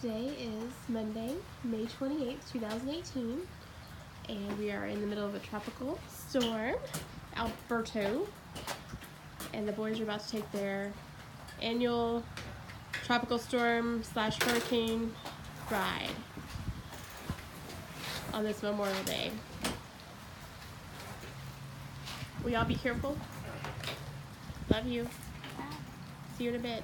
Today is Monday, May 28th, 2018, and we are in the middle of a tropical storm, Alberto, and the boys are about to take their annual tropical storm / hurricane ride on this Memorial Day. Will y'all be careful? Love you. See you in a bit.